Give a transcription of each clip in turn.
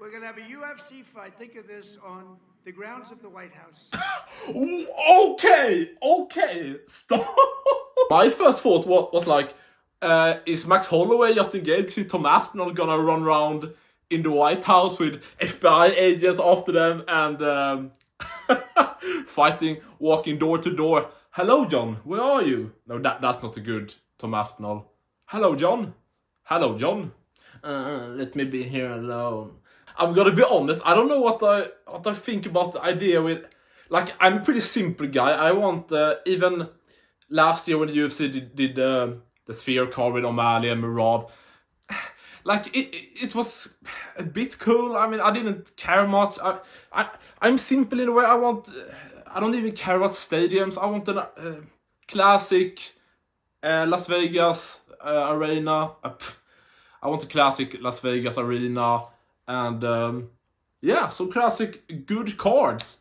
We're going to have a UFC fight. Think of this on the grounds of the White House. Okay, stop. My first thought was like, is Max Holloway just engaged to Tom Aspinall gonna run around in the White House with FBI agents after them and fighting, walking door to door. Hello, John, where are you? No, that's not a good Tom Aspinall. Hello, John. Hello, John. Let me be here alone. I'm gonna be honest. I don't know what I think about the idea with. Like, I'm a pretty simple guy. I want even last year when the UFC did the Sphere card with O'Malley and Murad. Like it was a bit cool. I mean, I didn't care much. I'm simple in a way. I don't even care about stadiums. I want a classic Las Vegas arena. I want a classic Las Vegas arena and some classic good cards.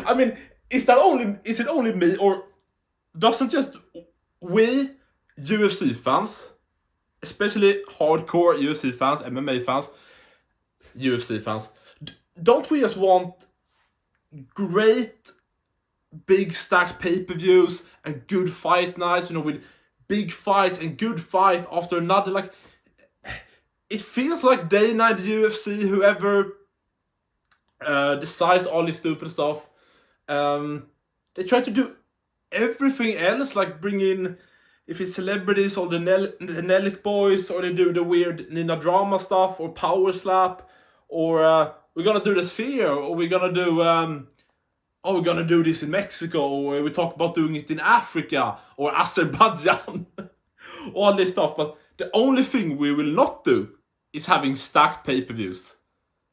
I mean, is it only me, or doesn't just we UFC fans, especially hardcore UFC fans, MMA fans, UFC fans, don't we just want great big stacked pay-per-views and good fight nights, with big fights and good fight after another? Like, it feels like day night UFC, whoever decides all this stupid stuff, they try to do everything else, like bring in, if it's celebrities or the Nellick boys, or they do the weird Nina Drama stuff, or Power Slap, or we're gonna do the Sphere, or we're gonna do this in Mexico, or we talk about doing it in Africa or Azerbaijan, all this stuff. But the only thing we will not do is having stacked pay-per-views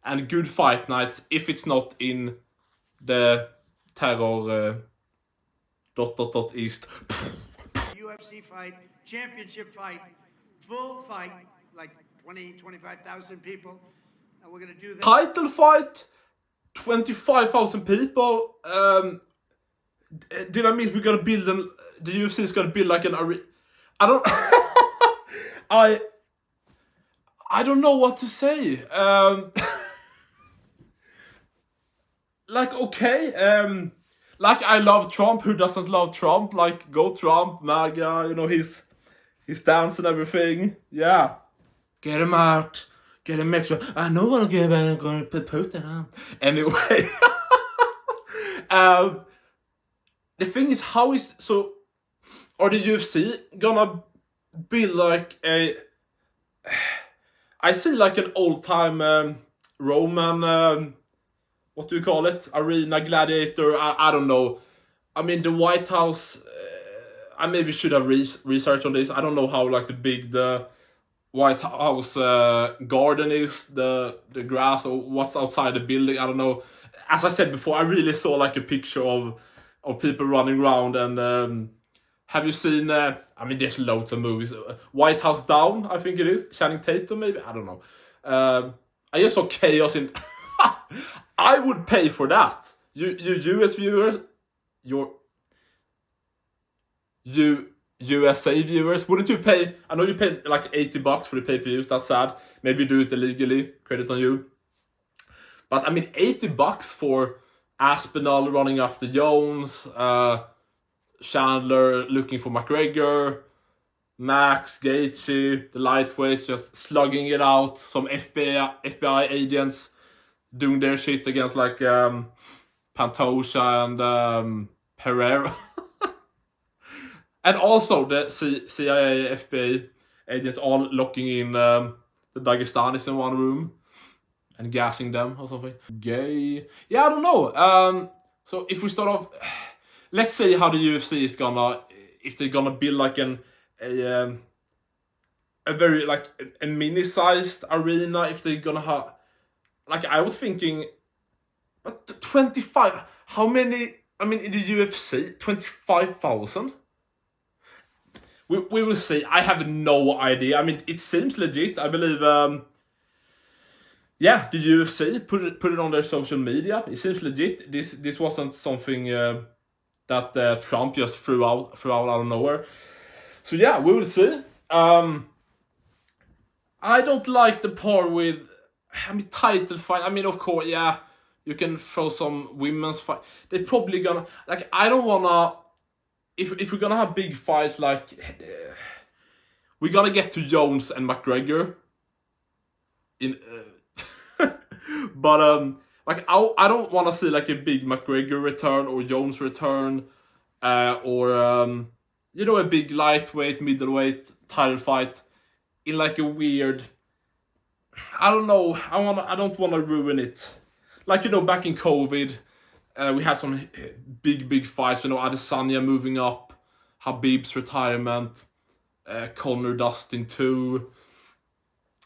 and good fight nights if it's not in the terror East. UFC fight, championship fight, full fight, like 20, 25,000 people. And we're going to do that. Title fight, 25,000 people. Did I mean we're going to build the UFC is going to build like an arena? I don't I don't know what to say. Like, okay, like, I love Trump. Who doesn't love Trump? Like, go Trump, MAGA, his dance and everything. Yeah. Get him out. Get him extra. I know what I'm going to put Putin on. Anyway. The thing is, are the UFC gonna build like I see like an old-time Roman, what do you call it? Arena gladiator. I don't know. I mean, the White House. I maybe should have researched on this. I don't know how like the big the White House garden is, the grass, or what's outside the building. I don't know. As I said before, I really saw like a picture of people running around. And have you seen? I mean, there's loads of movies. White House Down, I think it is. Channing Tatum, maybe. I don't know. I just saw chaos in. I would pay for that. You US viewers, USA viewers, wouldn't you pay? I know you paid like $80 for the pay-per-views. That's sad. Maybe do it illegally. Credit on you. But I mean, $80 for Aspinall running after Jones, Chandler looking for McGregor, Max, Gaethje, the lightweights just slugging it out. Some FBI agents doing their shit against like Pantoja and Pereira. And also the CIA, FBI agents all locking in the Dagestanis in one room and gassing them or something. Gay. Yeah, I don't know. So if we start off, let's say how the UFC is if they're gonna build like a very like a mini-sized arena, if they're gonna have, like, I was thinking, but 25, how many, I mean, in the UFC, 25,000? We will see. I have no idea. I mean, it seems legit. I believe, the UFC put it on their social media. It seems legit. This wasn't something that Trump just threw out of nowhere. So yeah, we will see. I don't like the part with I mean, title fight. I mean, of course, yeah, you can throw some women's fight. They're probably gonna like. I don't wanna. If we're gonna have big fights, like we're gonna get to Jones and McGregor. In, but like I don't wanna see like a big McGregor return or Jones return, or you know, a big lightweight, middleweight title fight in like a weird. I don't know. I don't want to ruin it. Like, you know, back in COVID, we had some big fights. You know, Adesanya moving up, Habib's retirement, Conor Dustin 2,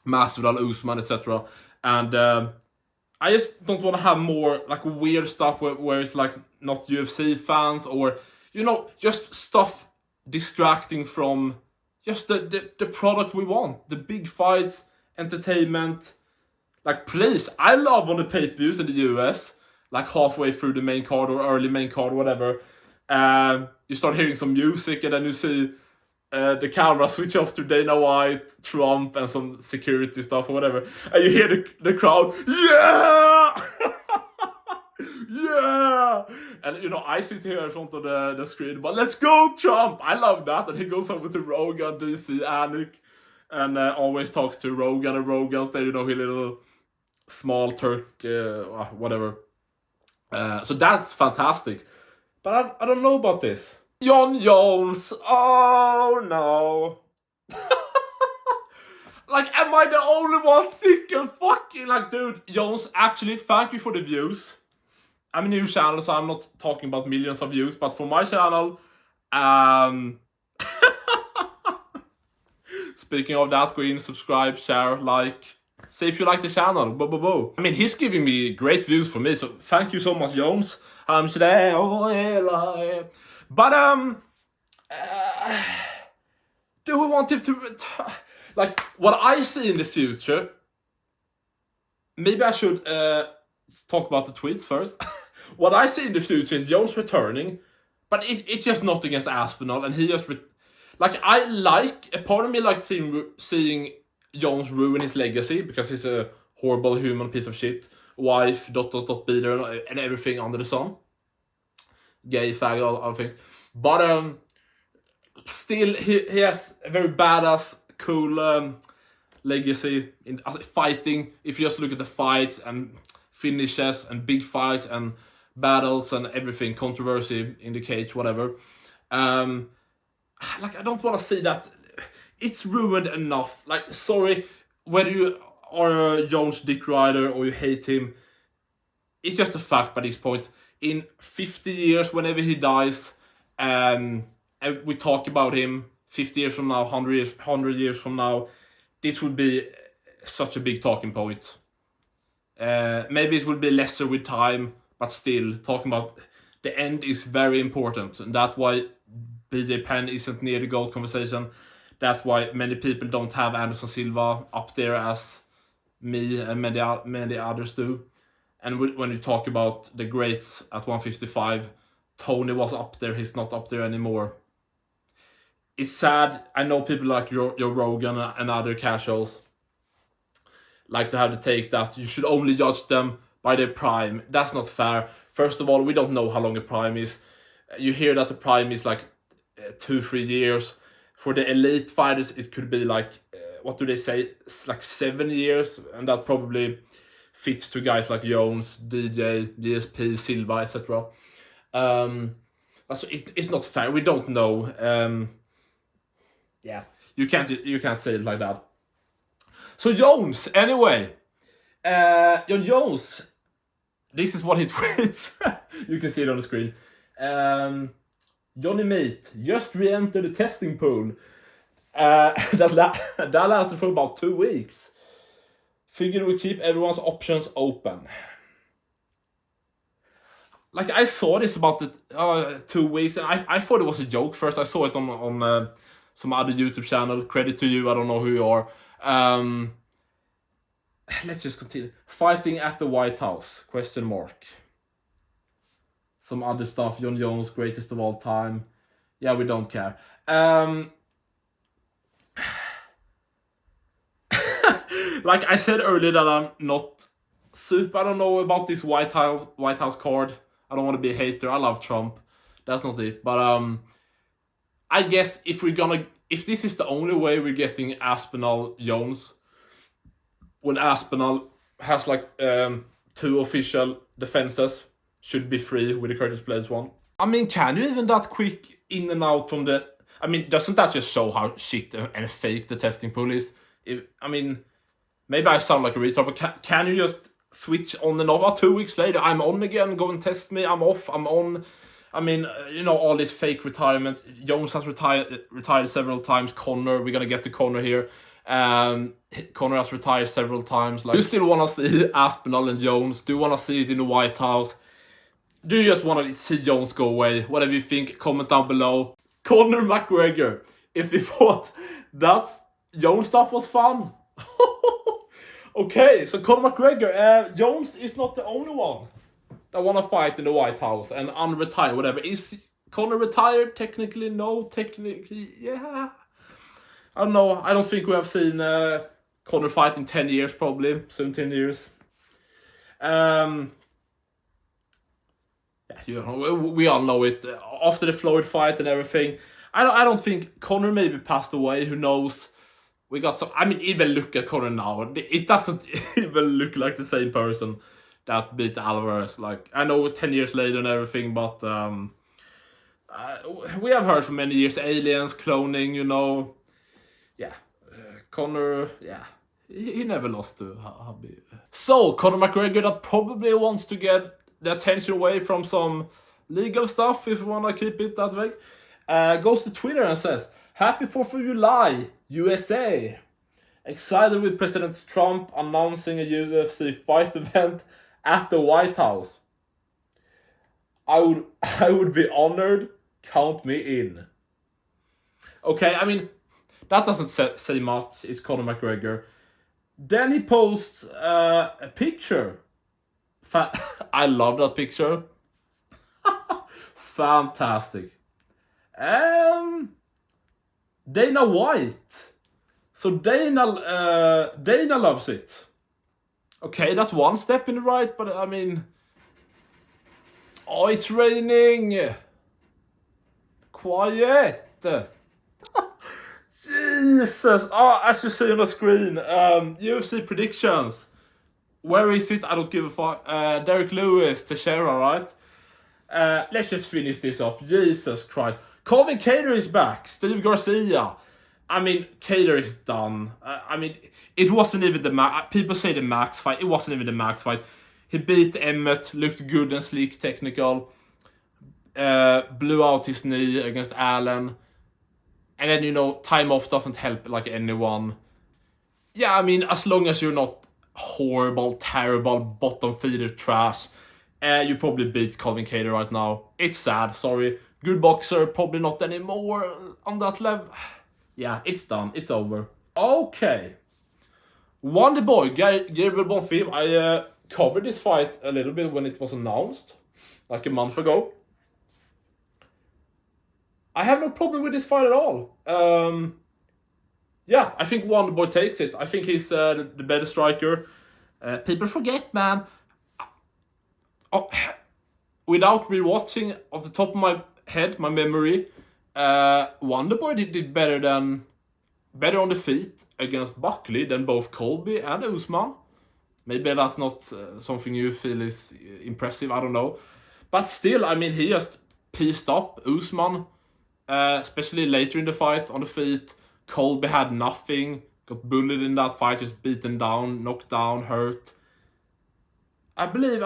Masvidal Usman, etc. And I just don't want to have more like weird stuff where it's like not UFC fans, or you know, just stuff distracting from just the product we want, the big fights, entertainment. Like, please, I love on the pay-per-views in the US, like halfway through the main card or early main card, whatever. You start hearing some music, and then you see the camera switch off to Dana White, Trump, and some security stuff or whatever, and you hear the crowd, yeah, yeah, and you know, I sit here in front of the screen, but let's go Trump, I love that, and he goes over to Rogan, DC, Anik, and always talks to Rogan, and Rogan's there, you know, his little small Turk, whatever. So that's fantastic. But I don't know about this. Jon Jones. Oh no. Like, am I the only one sick and fucking like, dude? Jones, actually, thank you for the views. I'm a new channel, so I'm not talking about millions of views, but for my channel, speaking of that, go in, subscribe, share, like. Say if you like the channel. I mean, he's giving me great views for me, so thank you so much, Jones. But do we want him to like what I see in the future? Maybe I should talk about the tweets first. What I see in the future is Jones returning, but it's just not against Aspinall, and he just like, I like, a part of me like seeing Jones ruin his legacy because he's a horrible human piece of shit, wife, beater, and everything under the sun, gay, fag, all things. But still, he has a very badass, cool legacy in fighting. If you just look at the fights and finishes and big fights and battles and everything, controversy in the cage, whatever. Like, I don't want to see that. It's ruined enough. Like, sorry, whether you are a Jones dick rider or you hate him, it's just a fact by this point. In 50 years, whenever he dies, and we talk about him 50 years from now, 100 years from now, this would be such a big talking point. Maybe it will be lesser with time, but still, talking about the end is very important, and that's why BJ Penn isn't near the GOAT conversation. That's why many people don't have Anderson Silva up there as me and many others do. And when you talk about the greats at 155, Tony was up there, he's not up there anymore. It's sad. I know people like your Rogan and other casuals like to have the take that you should only judge them by their prime. That's not fair. First of all, we don't know how long a prime is. You hear that the prime is like 2-3 years. For the elite fighters, it could be like, what do they say? It's like 7 years, and that probably fits to guys like Jones, DJ, GSP, Silva, etc. So it's not fair. We don't know. Yeah, you can't say it like that. So Jones, anyway, Jon Jones. This is what he tweets. You can see it on the screen. Johnny Mate just re-entered the testing pool. That lasted for about 2 weeks. Figured we keep everyone's options open. Like, I saw this about the 2 weeks, and I thought it was a joke first. I saw it on some other YouTube channel. Credit to you, I don't know who you are. Let's just continue. Fighting at the White House? ? Some other stuff. Jon Jones, greatest of all time. Yeah, we don't care. like I said earlier that I'm not super. I don't know about this White House card. I don't want to be a hater. I love Trump. That's not it. But I guess if this is the only way we're getting Aspinall Jones, when Aspinall has like 2 official defenses, should be free with the Curtis Blades one. I mean, can you even that quick in and out from the... I mean, doesn't that just show how shit and fake the testing pool is? I mean, maybe I sound like a retard, but can you just switch on and off? 2 weeks later, I'm on again, go and test me, I'm off, I'm on. I mean, all this fake retirement. Jones has retired several times. Conor, we're gonna get to Conor here. Conor has retired several times. Like, do you still want to see Aspinall and Jones? Do you want to see it in the White House? Do you just want to see Jones go away? Whatever you think, comment down below. Conor McGregor. If you thought that Jones stuff was fun. Okay, so Conor McGregor. Jones is not the only one that want to fight in the White House and unretire, whatever. Is Conor retired? Technically, no. Technically, yeah. I don't know. I don't think we have seen Conor fight in 10 years, probably. 17 years. We all know it. After the Floyd fight and everything, I don't think Conor maybe passed away. Who knows? We got some. I mean, even look at Conor now. It doesn't even look like the same person that beat Alvarez. Like, I know 10 years later and everything, but we have heard for many years aliens, cloning. Yeah, Conor. Yeah. He never lost to Habib. So, Conor McGregor that probably wants to get the attention away from some legal stuff, if you want to keep it that way, goes to Twitter and says, "Happy 4th of July, USA. Excited with President Trump announcing a UFC fight event at the White House. I would be honored. Count me in." Okay, I mean, that doesn't say much. It's Conor McGregor. Then he posts a picture. I love that picture. Fantastic. Dana White. So Dana loves it. Okay, that's one step in the right, but I mean... Oh, it's raining. Quiet. Jesus. Oh, as you see on the screen, UFC predictions. Where is it? I don't give a fuck. Derek Lewis, Teixeira, right? Let's just finish this off. Jesus Christ. Calvin Kattar is back. Steve Garcia. I mean, Kattar is done. I mean, it wasn't even the max. People say the max fight. It wasn't even the max fight. He beat Emmett, looked good and sleek, technical. Blew out his knee against Allen. And then, time off doesn't help like anyone. Yeah, I mean, as long as you're not horrible, terrible, bottom feeder trash, you probably beat Calvin Kattar right now. It's sad, sorry. Good boxer, probably not anymore on that level. Yeah, it's done. It's over. Okay. Wonder Boy, Gabriel Bonfim. I covered this fight a little bit when it was announced, like a month ago. I have no problem with this fight at all. Yeah, I think Wonder Boy takes it. I think he's the better striker. People forget, man. Without rewatching off the top of my head, my memory, Wonder Boy did better on the feet against Buckley than both Colby and Usman. Maybe that's not something you feel is impressive, I don't know. But still, I mean, he just pieced up Usman, especially later in the fight on the feet. Colby had nothing, got bullied in that fight, just beaten down, knocked down, hurt. I believe,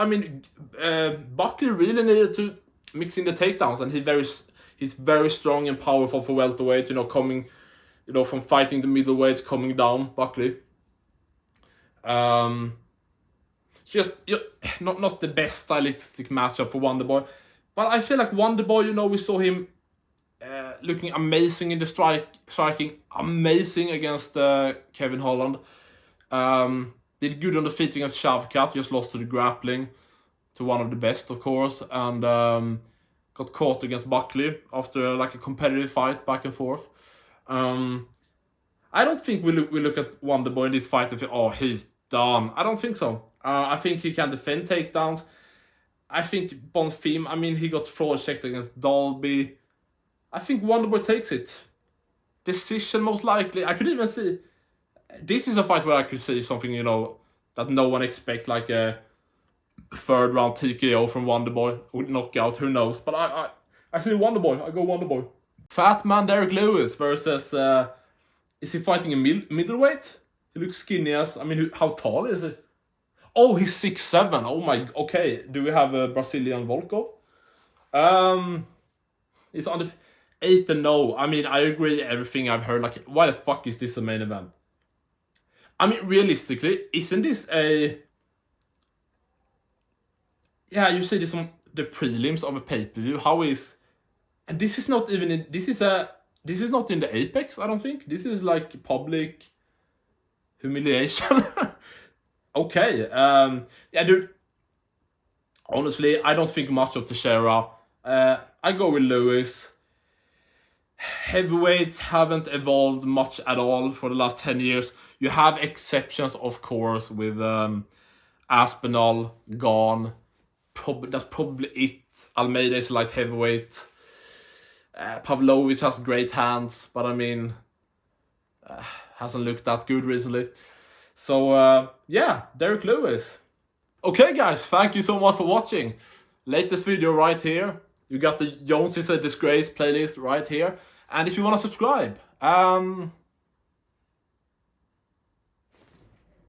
Buckley really needed to mix in the takedowns, and he's very strong and powerful for welterweight, coming, from fighting the middleweights, coming down, Buckley. Just not the best stylistic matchup for Wonder Boy, but I feel like Wonder Boy, we saw him looking amazing in the striking, amazing against Kevin Holland. Did good on the feet against Shavkat, just lost to the grappling, to one of the best, of course, and got caught against Buckley after like a competitive fight back and forth. I don't think we look at Wonderboy in this fight and think, oh, he's done. I don't think so. I think he can defend takedowns. I think Bonfim, I mean, he got fraud checked against Dalby. I think Wonderboy takes it. Decision most likely. I could even see... This is a fight where I could see something, you know, that no one expects, like a third round TKO from Wonderboy with knockout, who knows. But I see Wonderboy. I go Wonderboy. Fat man Derek Lewis versus... is he fighting a middleweight? He looks skinny as... I mean, how tall is he? Oh, he's 6'7". Oh my... Okay, do we have a Brazilian Volkov? He's on the 8-0. I mean, I agree everything I've heard. Like, why the fuck is this a main event? I mean, realistically, isn't this a... Yeah, you see this on the prelims of a pay-per-view. How is... And this is not even in... This is not in the Apex, I don't think. This is like public humiliation. Okay. Yeah, dude. Honestly, I don't think much of Teixeira. I go with Lewis. Heavyweights haven't evolved much at all for the last 10 years. You have exceptions, of course, with Aspinall gone. That's probably it. Almeida is light heavyweight. Pavlovich has great hands, but I mean, hasn't looked that good recently. So, yeah, Derek Lewis. Okay, guys, thank you so much for watching. Latest video right here. You got the Jones is a Disgrace playlist right here. And if you want to subscribe,